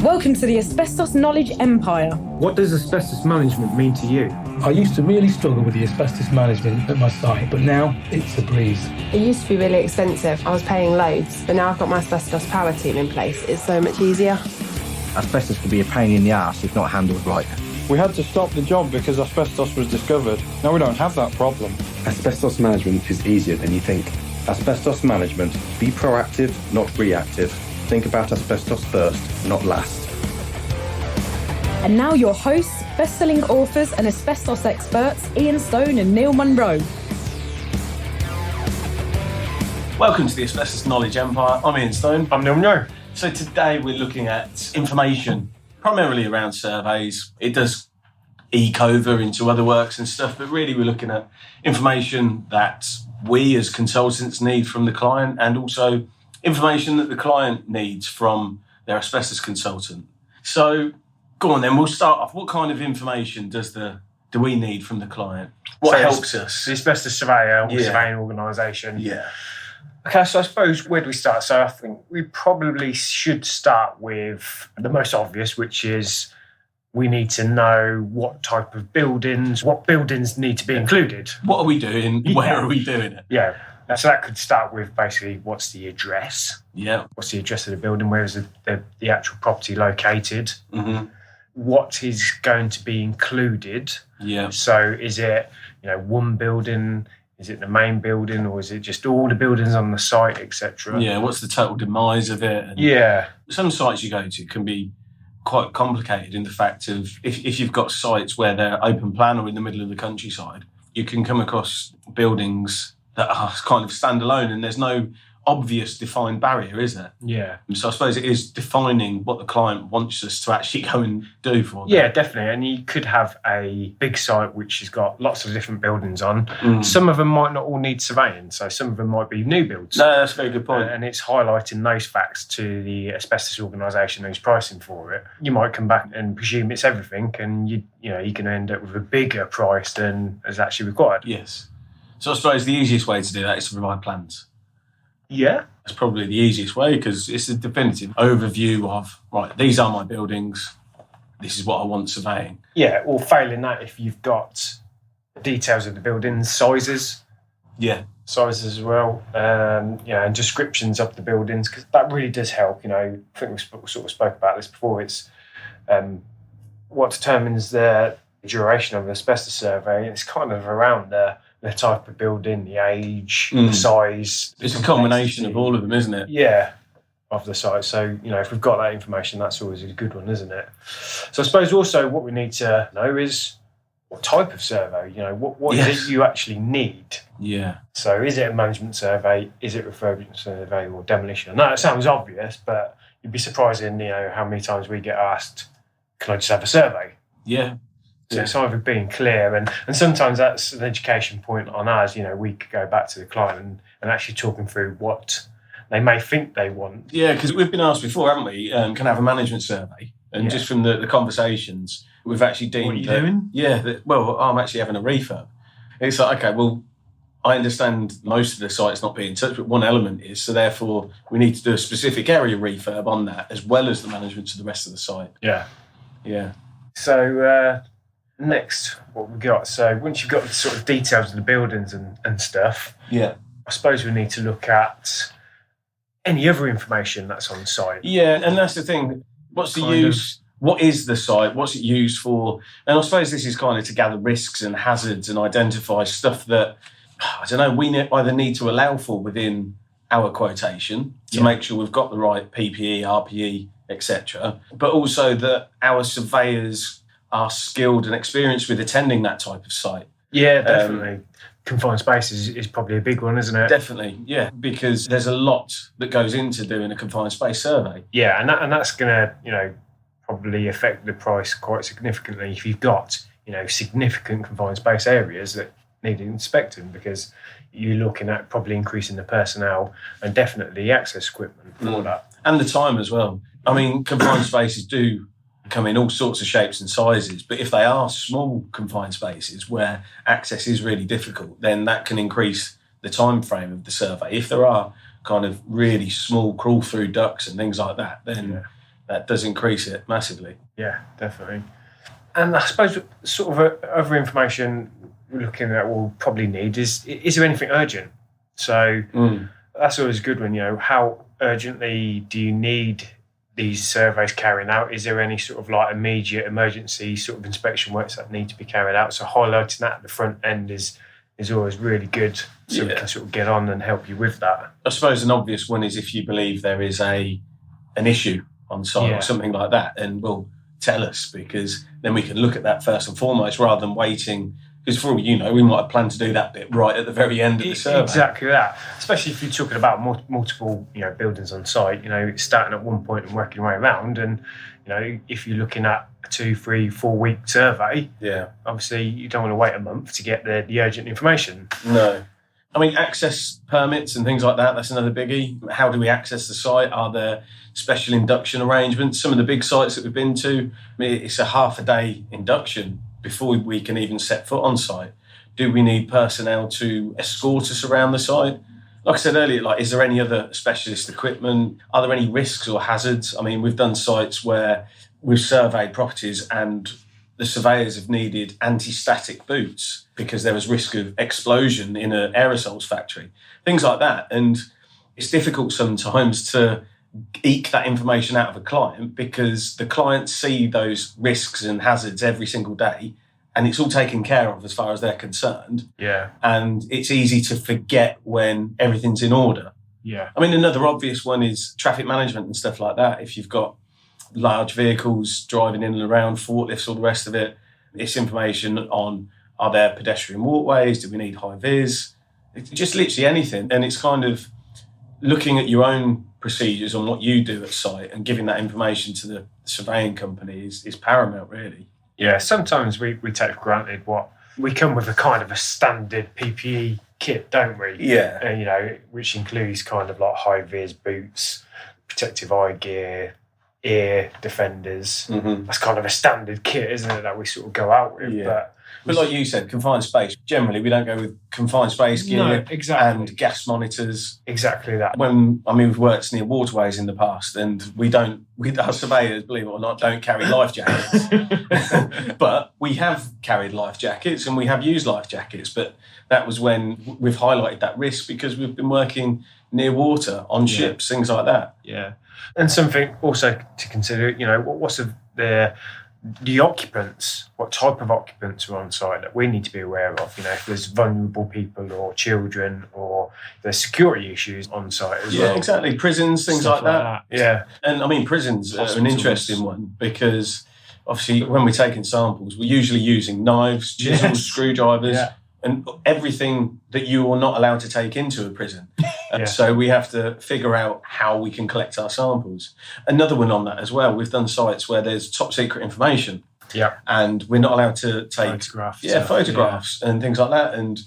Welcome to the Asbestos Knowledge Empire. What does asbestos management mean to you? I used to really struggle with the asbestos management at my site, but now it's a breeze. It used to be really expensive. I was paying loads, but now I've got my asbestos power team in place. It's so much easier. Asbestos can be a pain in the arse if not handled right. We had to stop the job because asbestos was discovered. Now we don't have that problem. Asbestos management is easier than you think. Asbestos management. Be proactive, not reactive. Think about asbestos first, not last. And now your hosts, best-selling authors and asbestos experts, Ian Stone and Neil Munro. Welcome to the Asbestos Knowledge Empire. I'm Ian Stone. I'm Neil Munro. So today we're looking at information, primarily around surveys. It does eke over into other works and stuff, but really we're looking at information that we as consultants need from the client, and also information that the client needs from their asbestos consultant. So go on then, we'll start off. What kind of information do we need from the client? What helps us? The Asbestos Surveyor or surveying organisation. Yeah. Okay, so I suppose where do we start? So I think we probably should start with the most obvious, which is we need to know what type of buildings, what buildings need to be included. What are we doing? Where are we doing it? Yeah. So that could start with basically what's the address? Yeah. What's the address of the building? Where is the actual property located? Mm-hmm. What is going to be included? Yeah. So is it, one building? Is it the main building, or is it just all the buildings on the site, etc.? Yeah. What's the total demise of it? And yeah. Some sites you go to can be quite complicated in the fact of if you've got sites where they're open plan or in the middle of the countryside, you can come across buildings that are kind of standalone and there's no obvious defined barrier, is there? Yeah. So I suppose it is defining what the client wants us to actually go and do for them. Yeah, definitely. And you could have a big site which has got lots of different buildings on. Some of them might not all need surveying, so some of them might be new builds. No, that's a very good point. And it's highlighting those facts to the asbestos organisation who's pricing for it. You might come back and presume it's everything, and you're going to end up with a bigger price than is actually required. Yes. So I suppose the easiest way to do that is to provide plans. Yeah. That's probably the easiest way because it's a definitive overview of, right, these are my buildings, this is what I want surveying. Yeah, or failing that, if you've got details of the buildings, sizes. Yeah. Sizes as well, and descriptions of the buildings, because that really does help. I think we sort of spoke about this before. It's what determines the duration of the asbestos survey. It's kind of around the type of building, the age, the size. It's a combination of all of them, isn't it? Yeah, of the site. So, if we've got that information, that's always a good one, isn't it? So I suppose also what we need to know is what type of survey, what is it you actually need? Yeah. So is it a management survey? Is it a refurbishment survey or demolition? No, it sounds obvious, but you'd be surprised in, how many times we get asked, can I just have a survey? Yeah. So it's either being clear, and sometimes that's an education point on us. We could go back to the client and actually talking through what they may think they want. Yeah, because we've been asked before, haven't we? Can I have a management survey? And just from the conversations, we've actually deemed... What are you doing? Yeah, I'm actually having a refurb. It's like, okay, well, I understand most of the site's not being touched, but one element is, so therefore we need to do a specific area refurb on that, as well as the management of the rest of the site. Yeah. Yeah. So... next, what we've got. So once you've got the sort of details of the buildings and stuff, I suppose we need to look at any other information that's on site. Yeah, and that's the thing. What's the use? What is the site? What's it used for? And I suppose this is kind of to gather risks and hazards and identify stuff that, I don't know, we either need to allow for within our quotation to make sure we've got the right PPE, RPE, etc. But also that our surveyors are skilled and experienced with attending that type of site. Yeah, definitely. Confined space is probably a big one, isn't it? Definitely, yeah, because there's a lot that goes into doing a confined space survey. Yeah, and that's going to, probably affect the price quite significantly if you've got, significant confined space areas that need inspecting, because you're looking at probably increasing the personnel and definitely access equipment for that. And the time as well. I mean, confined spaces do come in all sorts of shapes and sizes, but if they are small confined spaces where access is really difficult, then that can increase the time frame of the survey. If there are kind of really small crawl through ducts and things like that, then that does increase it massively. Yeah, definitely. And I suppose sort of other information we're looking at we'll probably need is there anything urgent? So that's always a good one, how urgently do you need these surveys carrying out? Is there any sort of like immediate emergency sort of inspection works that need to be carried out? So highlighting that at the front end is always really good, so we can sort of get on and help you with that. I suppose an obvious one is if you believe there is an issue on site or something like that, and will tell us, because then we can look at that first and foremost rather than waiting. Because for all you know, we might have planned to do that bit right at the very end of the survey. Exactly that. Especially if you're talking about multiple, buildings on site. It's starting at one point and working your way around. And if you're looking at a 2, 3, 4 week survey, obviously you don't want to wait a month to get the urgent information. No. I mean, access permits and things like that, that's another biggie. How do we access the site? Are there special induction arrangements? Some of the big sites that we've been to, it's a half a day induction before we can even set foot on site. Do we need personnel to escort us around the site? Like I said earlier, is there any other specialist equipment? Are there any risks or hazards? I mean, we've done sites where we've surveyed properties and the surveyors have needed anti-static boots because there was risk of explosion in an aerosols factory, things like that. And it's difficult sometimes to eke that information out of a client because the clients see those risks and hazards every single day and it's all taken care of as far as they're concerned. Yeah. And it's easy to forget when everything's in order. Yeah. I mean, another obvious one is traffic management and stuff like that. If you've got large vehicles driving in and around, forklifts, all the rest of it, it's information on, are there pedestrian walkways? Do we need high vis? It's just literally anything. And it's kind of looking at your own procedures on what you do at site and giving that information to the surveying company is paramount, really. Yeah, sometimes we take for granted what we come with a kind of a standard PPE kit, don't we? Yeah. And, which includes kind of like high vis boots, protective eye gear, ear defenders. Mm-hmm. That's kind of a standard kit, isn't it, that we sort of go out with? Yeah. But like you said, confined space. Generally, we don't go with confined space gear and gas monitors. Exactly that. We've worked near waterways in the past, and our surveyors, believe it or not, don't carry life jackets. But we have carried life jackets and we have used life jackets. But that was when we've highlighted that risk because we've been working near water, on ships, things like that. Yeah. And something also to consider, what's the occupants, what type of occupants are on site that we need to be aware of, if there's vulnerable people or children or there's security issues on site as well. Yeah, exactly. Prisons, things like that. Yeah. And prisons are an interesting one because obviously when we're taking samples, we're usually using knives, chisels, screwdrivers, and everything that you are not allowed to take into a prison. So we have to figure out how we can collect our samples. Another one on that as well, we've done sites where there's top secret information. Yeah. And we're not allowed to take photographs and things like that. And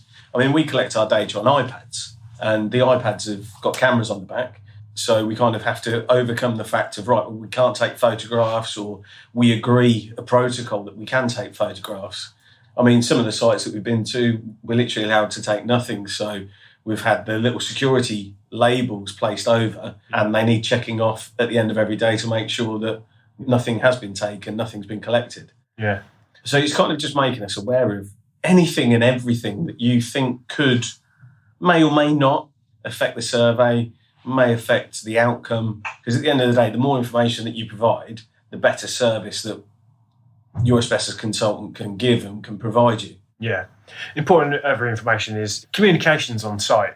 we collect our data on iPads, and the iPads have got cameras on the back. So we kind of have to overcome the fact of, we can't take photographs, or we agree a protocol that we can take photographs. Some of the sites that we've been to, we're literally allowed to take nothing. So we've had the little security labels placed over and they need checking off at the end of every day to make sure that nothing has been taken, nothing's been collected. Yeah. So it's kind of just making us aware of anything and everything that you think may or may not affect the survey, may affect the outcome. Because at the end of the day, the more information that you provide, the better service that your asbestos consultant can give and can provide you. Yeah. Important other information is communications on site.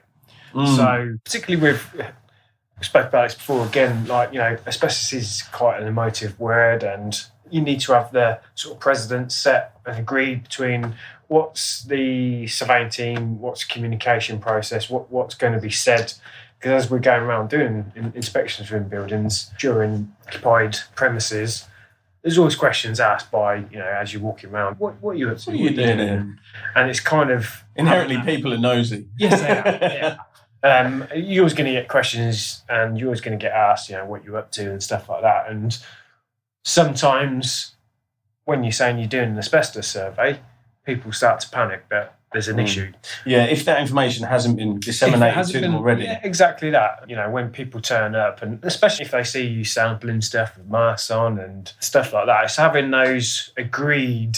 So particularly we spoke about this before again, asbestos is quite an emotive word, and you need to have the sort of precedent set and agreed between what's the surveying team, what's the communication process, what's going to be said. Because as we're going around doing inspections within buildings during occupied premises, there's always questions asked by, as you're walking around, what are you up to? What are you doing here? And it's kind of... Inherently, people are nosy. Yes, they are, yeah. You're always going to get questions and you're always going to get asked, what you're up to and stuff like that. And sometimes when you're saying you're doing an asbestos survey, people start to panic that there's an issue. Yeah, if that information hasn't been disseminated to them already. Yeah, exactly that. You know, when people turn up, and especially if they see you sampling stuff with masks on and stuff like that, it's having those agreed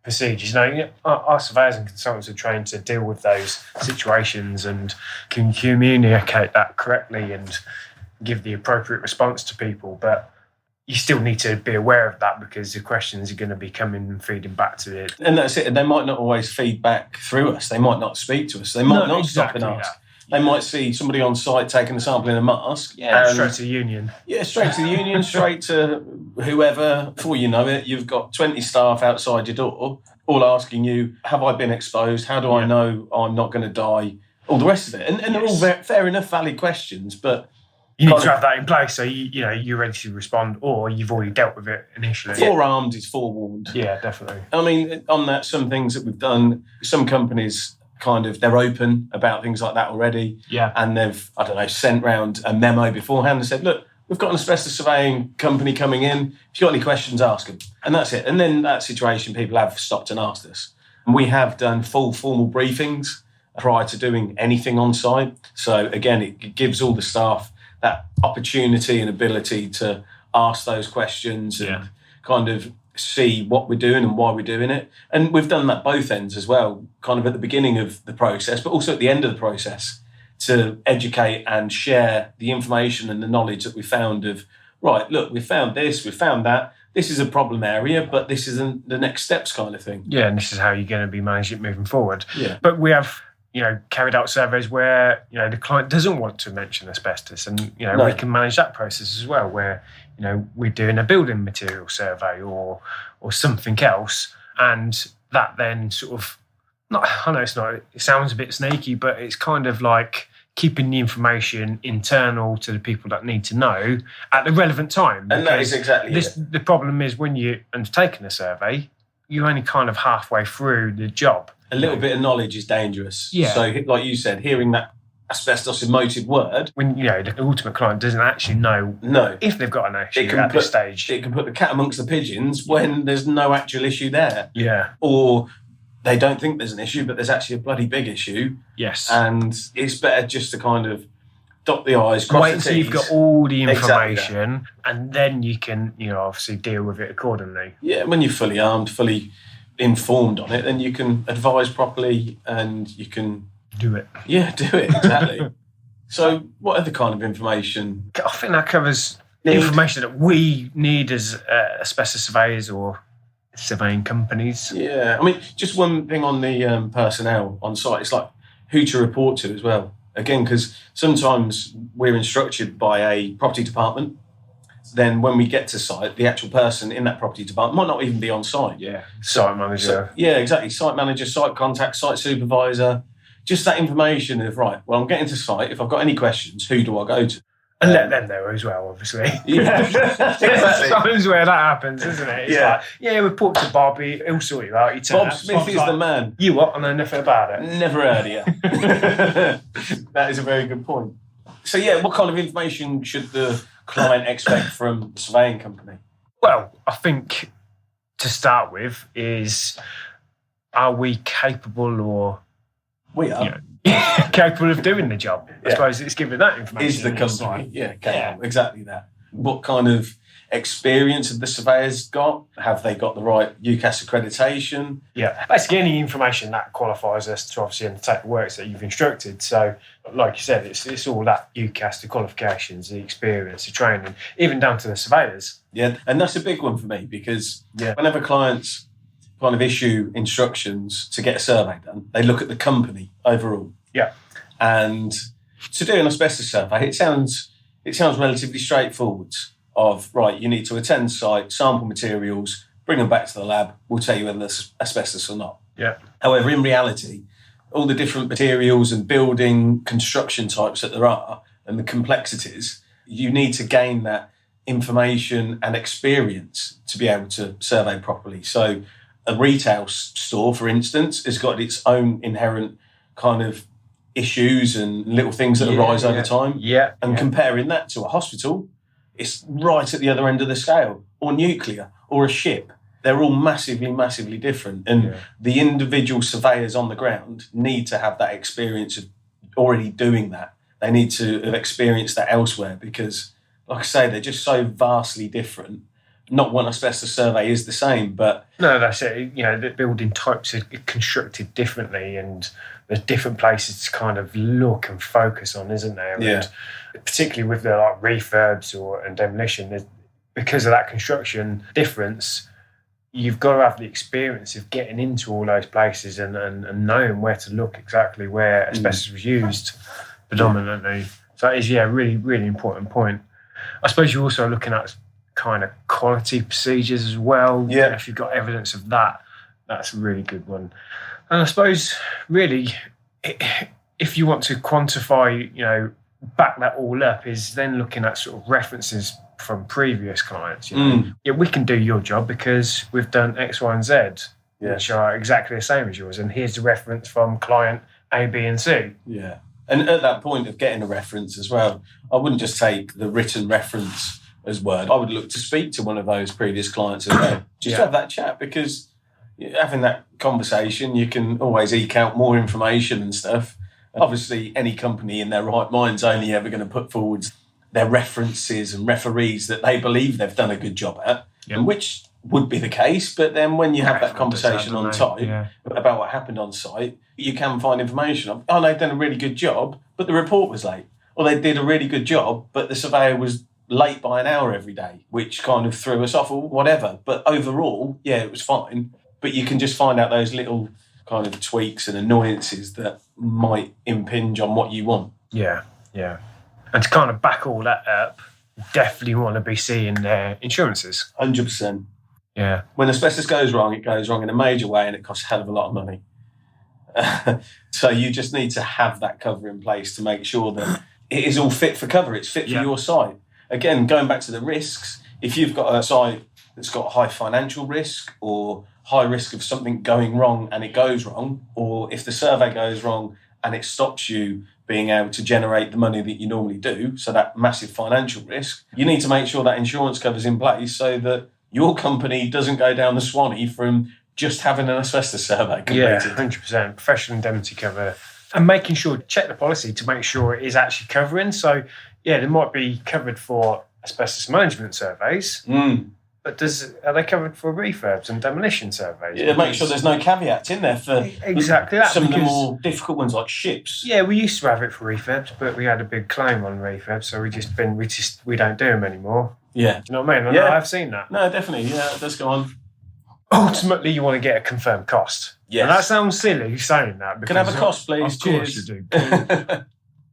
procedures. You know, our surveyors and consultants are trained to deal with those situations and can communicate that correctly and give the appropriate response to people. But you still need to be aware of that because the questions are going to be coming and feeding back to it. And that's it. And they might not always feed back through us. They might not speak to us. They might not stop and ask. They might see somebody on site taking a sample in a mask. Yeah, straight to the union. Yeah, straight to the union, straight to whoever. Before you know it, you've got 20 staff outside your door, all asking you, have I been exposed? How do I know I'm not going to die? All the rest of it. And they're all fair enough, valid questions, but you need to have that in place so you're ready to respond, or you've already dealt with it initially. Forearmed is forewarned. Yeah, definitely. I mean, on that, some things that we've done, some companies they're open about things like that already. Yeah. And they've, sent round a memo beforehand and said, look, we've got an asbestos surveying company coming in. If you've got any questions, ask them. And that's it. And then that situation, people have stopped and asked us. And we have done full formal briefings prior to doing anything on site. So again, it gives all the staff that opportunity and ability to ask those questions and kind of see what we're doing and why we're doing it. And we've done that both ends as well, kind of at the beginning of the process, but also at the end of the process, to educate and share the information and the knowledge that we found of, right, look, we found this, we found that, this is a problem area, but this isn't the next steps kind of thing. Yeah, and this is how you're going to be managing it moving forward. Yeah. But we have, carried out surveys where, the client doesn't want to mention asbestos, and, we can manage that process as well, where, we're doing a building material survey or something else, and that then sort of, it sounds a bit sneaky, but it's kind of like keeping the information internal to the people that need to know at the relevant time. And that is exactly it. The problem is when you're undertaking a survey, you're only kind of halfway through the job. A little bit of knowledge is dangerous. Yeah. So, like you said, hearing that asbestos emoted word, when the ultimate client doesn't actually know if they've got an issue at this stage. It can put the cat amongst the pigeons when there's no actual issue there. Yeah. Or they don't think there's an issue, but there's actually a bloody big issue. Yes. And it's better just to kind of dot the I's, cross the T's. Wait until you've got all the information, and then you can, obviously deal with it accordingly. Yeah, when you're fully armed, fully informed on it, then you can advise properly and you can do it. Yeah, do it, exactly. So what other kind of information? I think that covers the information that we need as asbestos surveyors or surveying companies. Yeah, I mean, just one thing on the personnel on site, it's like who to report to as well. Again, because sometimes we're instructed by a property department. Then when we get to site, the actual person in that property department might not even be on site. Yeah, site manager. Yeah, exactly. Site manager, site contact, site supervisor. Just that information of, right, well, I'm getting to site. If I've got any questions, who do I go to? And let them know as well, obviously. Yeah, exactly. Sometimes where that happens, isn't it? It's report to Bobby, he'll sort you out. Bob Smith is the man. You what? I know nothing about it. Never heard of you. That is a very good point. So, what kind of information should the client expect from the surveying company? Well, I think to start with is, are we capable or... We are. Capable of doing the job. I suppose it's giving that information. Is the company, capable. Exactly that. What kind of experience have the surveyors got? Have they got the right UCAS accreditation? Yeah, basically any information that qualifies us to obviously undertake the works that you've instructed. So, like you said, it's all that UCAS, the qualifications, the experience, the training, even down to the surveyors. Yeah, and that's a big one for me because whenever clients kind of issue instructions to get a survey done, they look at the company overall. Yeah. And to do an asbestos survey, it sounds relatively straightforward of, right, you need to attend site, sample materials, bring them back to the lab, we'll tell you whether there's asbestos or not. Yeah. However, in reality, all the different materials and building construction types that there are and the complexities, you need to gain that information and experience to be able to survey properly. So a retail store, for instance, has got its own inherent kind of issues and little things that arise over time. Yeah. And comparing that to a hospital, it's right at the other end of the scale, or nuclear, or a ship. They're all massively, massively different. And the individual surveyors on the ground need to have that experience of already doing that. They need to have experienced that elsewhere because, like I say, they're just so vastly different. Not one asbestos survey is the same, but... No, that's it. You know, the building types are constructed differently and there's different places to kind of look and focus on, isn't there? Yeah. And particularly with the like refurbs and demolition, because of that construction difference, you've got to have the experience of getting into all those places and knowing where to look exactly where asbestos was used predominantly. So it is, really, really important point. I suppose you're also looking at kind of quality procedures as well. Yeah. If you've got evidence of that, that's a really good one. And I suppose, really, if you want to quantify, back that all up, is then looking at sort of references from previous clients. Yeah, we can do your job because we've done X, Y, and Z, which are exactly the same as yours. And here's the reference from client A, B, and C. Yeah. And at that point of getting a reference as well, I wouldn't just take the written reference as word. I would look to speak to one of those previous clients as well. Just have that chat, because having that conversation, you can always eke out more information and stuff. Obviously, any company in their right mind's only ever going to put forward their references and referees that they believe they've done a good job at, and which would be the case. But then when you have that conversation on site about what happened on site, you can find information of, oh, they've done a really good job, but the report was late. Or they did a really good job, but the surveyor was late by an hour every day, which kind of threw us off or whatever. But overall, it was fine. But you can just find out those little kind of tweaks and annoyances that might impinge on what you want. Yeah. And to kind of back all that up, definitely want to be seeing their insurances. 100%. Yeah. When asbestos goes wrong, it goes wrong in a major way and it costs a hell of a lot of money. So you just need to have that cover in place to make sure that it is all fit for cover. It's fit for your site. Again, going back to the risks, if you've got a site that's got high financial risk or high risk of something going wrong and it goes wrong, or if the survey goes wrong and it stops you being able to generate the money that you normally do, so that massive financial risk, you need to make sure that insurance cover's in place so that your company doesn't go down the Swanee from just having an asbestos survey completed. Yeah, 100%. Professional indemnity cover. And making sure, check the policy to make sure it is actually covering. So, they might be covered for asbestos management surveys, but are they covered for refurbs and demolition surveys? Yeah, make sure there's no caveats in there for exactly that, some of the more difficult ones like ships. Yeah, we used to have it for refurbs, but we had a big claim on refurbs, so we don't do them anymore. Yeah. Do you know what I mean? Yeah. I've seen that. No, definitely. Yeah, it does go on. Ultimately, you want to get a confirmed cost. Yes. And that sounds silly saying that. Can I have a cost, please? Of course you do.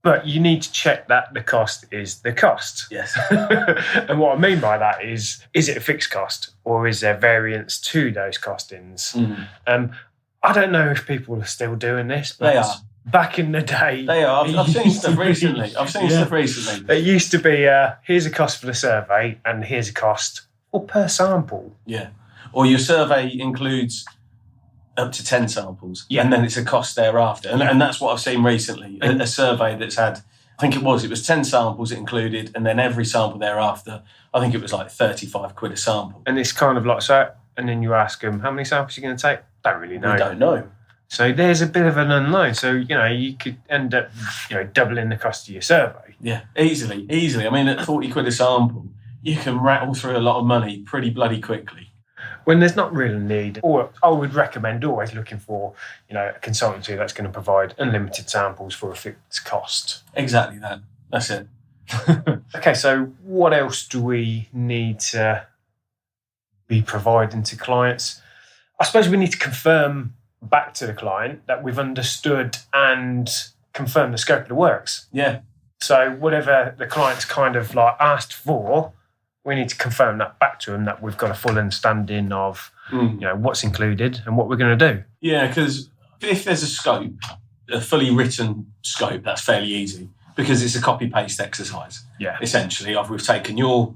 But you need to check that the cost is the cost. Yes. And what I mean by that is it a fixed cost or is there variance to those costings? I don't know if people are still doing this, but they are. Back in the day. They are. I've seen stuff recently. It used to be, here's a cost for the survey and here's a cost per sample. Yeah. Or your survey includes up to 10 samples, and then it's a cost thereafter. And that's what I've seen recently, a survey that's had, I think it was 10 samples it included, and then every sample thereafter, I think it was like 35 quid a sample. And it's kind of like, so, and then you ask them, how many samples are you going to take? Don't really know. We don't know. So there's a bit of an unknown. So, you could end up, doubling the cost of your survey. Yeah, easily. I mean, at 40 quid a sample, you can rattle through a lot of money pretty bloody quickly. When there's not really a need, or I would recommend always looking for, a consultancy that's going to provide unlimited samples for a fixed cost. Exactly that. That's it. Okay, so what else do we need to be providing to clients? I suppose we need to confirm back to the client that we've understood and confirm the scope of the works. Yeah. So whatever the client's kind of like asked for, we need to confirm that back to them that we've got a full understanding of, what's included and what we're going to do. Yeah, because if there's a scope, a fully written scope, that's fairly easy because it's a copy-paste exercise. Yeah. Essentially, we've taken your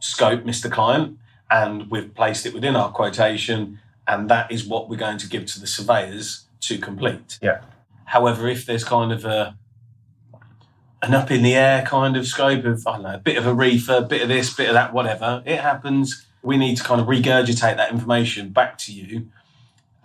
scope, Mr. Client, and we've placed it within our quotation, and that is what we're going to give to the surveyors to complete. Yeah. However, if there's kind of an up in the air kind of scope of, I don't know, a bit of a refurb, bit of this, bit of that, whatever, it happens. We need to kind of regurgitate that information back to you,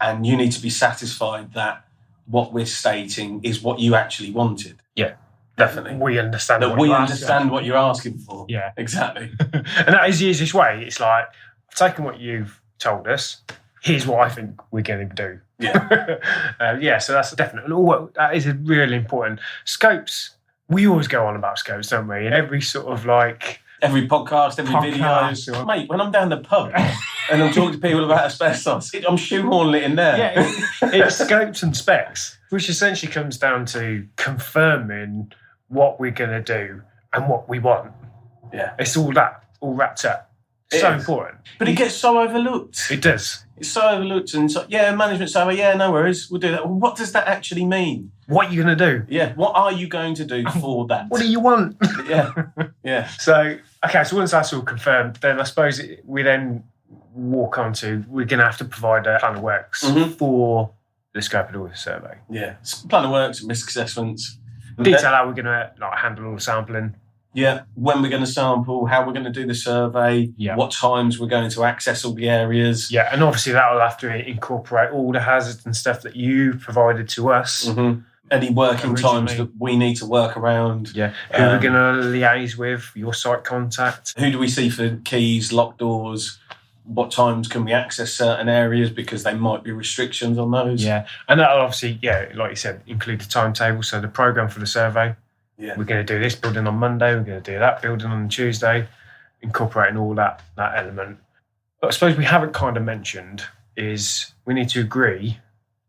and you need to be satisfied that what we're stating is what you actually wanted. Yeah. Definitely. We understand That what we you're understand what you're asking for. Yeah. Exactly. And that is the easiest way. It's like, I've taken what you've told us. Here's what I think we're going to do. Yeah. So that's definitely, that is a really important. Scopes, we always go on about scopes, don't we? And every sort of like... Every podcast, every Podcast, video. Mate, when I'm down the pub and I'm talking to people about asbestos, I'm shoehorning it in there. Yeah, it's scopes and specs, which essentially comes down to confirming what we're going to do and what we want. Yeah. It's all wrapped up. It So is. important. But it gets so overlooked. It does. It's so overlooked. And so, management survey, no worries, we'll do that. Well, what does that actually mean? What are you going to do? Yeah, what are you going to do for that? What do you want? Yeah. So once that's all confirmed, then I suppose we then walk on to, we're going to have to provide a plan of works for the scope of the survey. Yeah. Plan of works, risk assessments. Detail how we're going to handle all the sampling. Yeah, when we're going to sample, how we're going to do the survey, what times we're going to access all the areas. Yeah, and obviously that will have to incorporate all the hazards and stuff that you provided to us. Mm-hmm. Any working times that we need to work around. Yeah, who we're going to liaise with, your site contact. Who do we see for keys, locked doors? What times can we access certain areas because there might be restrictions on those? Yeah, and that'll obviously, like you said, include the timetable, so the programme for the survey. Yeah. We're going to do this building on Monday, we're going to do that building on Tuesday, incorporating all that element. But I suppose we haven't kind of mentioned is we need to agree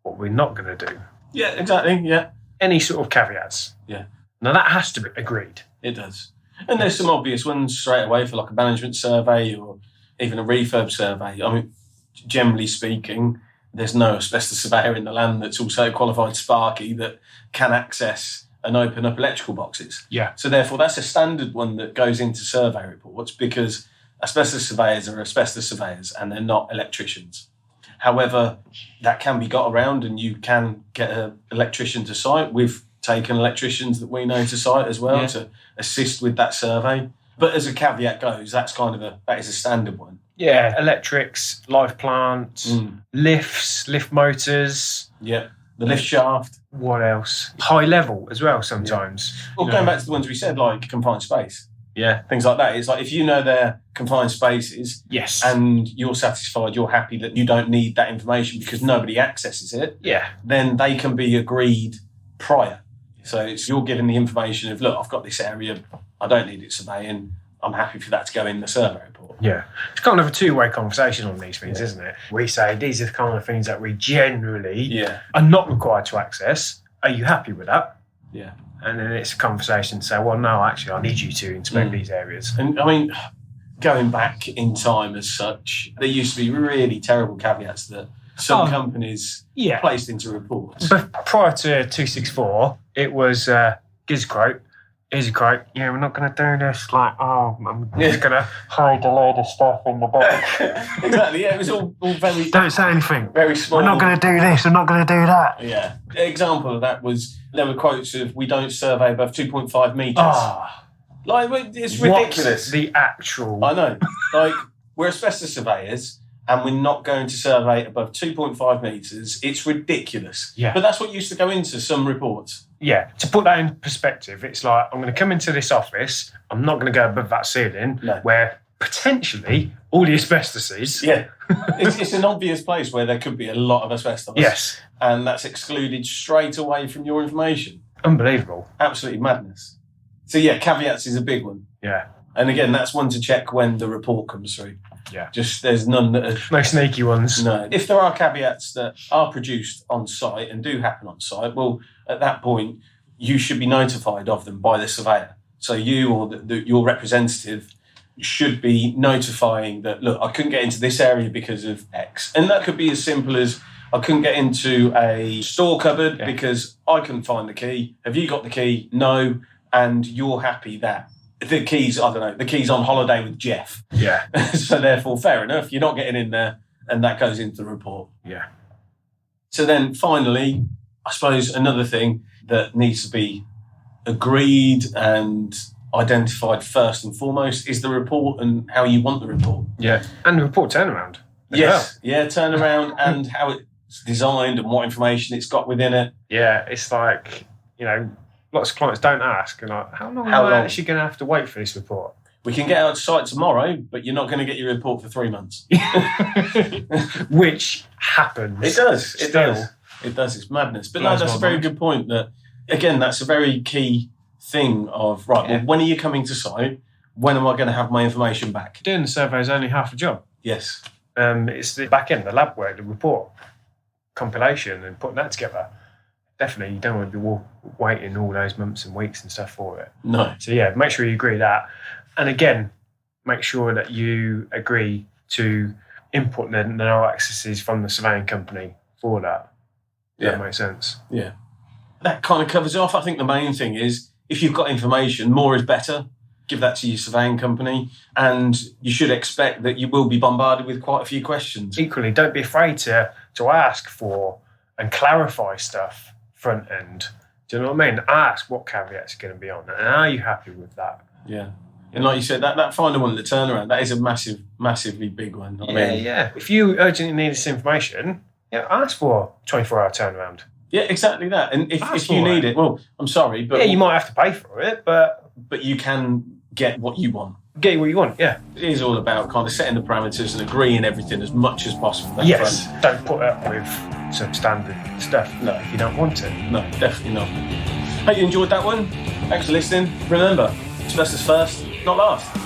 what we're not going to do. Yeah, exactly, yeah. Any sort of caveats. Yeah. Now that has to be agreed. It does. And there's some obvious ones straight away for like a management survey or even a refurb survey. I mean, generally speaking, there's no asbestos surveyor in the land that's also qualified Sparky that can access and open up electrical boxes. Yeah. So therefore, that's a standard one that goes into survey reports because asbestos surveyors are asbestos surveyors and they're not electricians. However, that can be got around and you can get an electrician to site. We've taken electricians that we know to site as well to assist with that survey. But as a caveat goes, that is a standard one. Yeah, electrics, live plants, lifts, lift motors. Yeah, the lift shaft. What else? High level as well sometimes. Yeah. Well, going back to the ones we said, like confined space. Yeah. Things like that. It's like if you know they're confined spaces and you're satisfied, you're happy that you don't need that information because nobody accesses it, then they can be agreed prior. So you're given the information of, look, I've got this area, I don't need it surveying, I'm happy for that to go in the survey report. Yeah. It's kind of a two-way conversation on these things, isn't it? We say these are the kind of things that we generally are not required to access. Are you happy with that? Yeah. And then it's a conversation to say, well, no, actually, I need you to inspect these areas. And I mean, going back in time as such, there used to be really terrible caveats that some companies placed into reports. But prior to 264, it was, here's a quote. Here's a quote. Yeah, we're not going to do this. Like, I'm just going to hide a load of stuff in the box. Exactly, yeah, it was all very... Don't say anything. Very small. We're not going to do this. We're not going to do that. Yeah. An example of that was, there were quotes of, we don't survey above 2.5 metres. Like, it's ridiculous. What's the actual... I know. Like, we're asbestos surveyors and we're not going to survey above 2.5 metres. It's ridiculous. Yeah. But that's what used to go into some reports. Yeah. To put that in perspective, it's like, I'm going to come into this office, I'm not going to go above that ceiling, where potentially all the asbestos is. Yeah. It's an obvious place where there could be a lot of asbestos. Yes. And that's excluded straight away from your information. Unbelievable. Absolutely madness. So yeah, caveats is a big one. Yeah. And again, that's one to check when the report comes through. Yeah. Just there's none that are... No sneaky ones. No. If there are caveats that are produced on site and do happen on site, well, at that point, you should be notified of them by the surveyor. So you or your representative should be notifying that, look, I couldn't get into this area because of X. And that could be as simple as, I couldn't get into a store cupboard because I couldn't find the key. Have you got the key? No. And you're happy that the key's, I don't know, the key's on holiday with Jeff. Yeah. So therefore, fair enough, you're not getting in there, and that goes into the report. Yeah. So then finally, I suppose another thing that needs to be agreed and identified first and foremost is the report and how you want the report. Yeah, and the report turnaround. Yes, yeah, turnaround and how it's designed and what information it's got within it. Yeah, it's like, lots of clients don't ask, and like, how long am I actually going to have to wait for this report? We can get out to site tomorrow, but you're not going to get your report for 3 months. Which happens. It does. It still. does. It does. It's madness. But Blows no, that's my a very mind. good point. That again, that's a very key thing of right. Yeah. Well, when are you coming to site? When am I going to have my information back? Doing the survey is only half the job. Yes. It's the back end, the lab work, the report, compilation, and putting that together. Definitely, you don't want to be waiting all those months and weeks and stuff for it. No. So yeah, make sure you agree that. And again, make sure that you agree to input the no accesses from the surveying company for that. Does that make sense? Yeah. That kind of covers it off. I think the main thing is if you've got information, more is better. Give that to your surveying company, and you should expect that you will be bombarded with quite a few questions. Equally, don't be afraid to ask for and clarify stuff front end. Do you know what I mean? Ask what caveats are going to be on it, and are you happy with that? Yeah. And like you said, that final one, the turnaround, that is a massively big one. Yeah. If you urgently need this information, ask for a 24-hour turnaround. Yeah, exactly that. And if you need it, well, I'm sorry, but... Yeah, you might have to pay for it, but you can get what you want. Get what you want, yeah. It is all about kind of setting the parameters and agreeing everything as much as possible. Yes, don't put up with substandard stuff if you don't want it. No, definitely not. Hope you enjoyed that one. Thanks for listening. Remember, asbestos first, not last.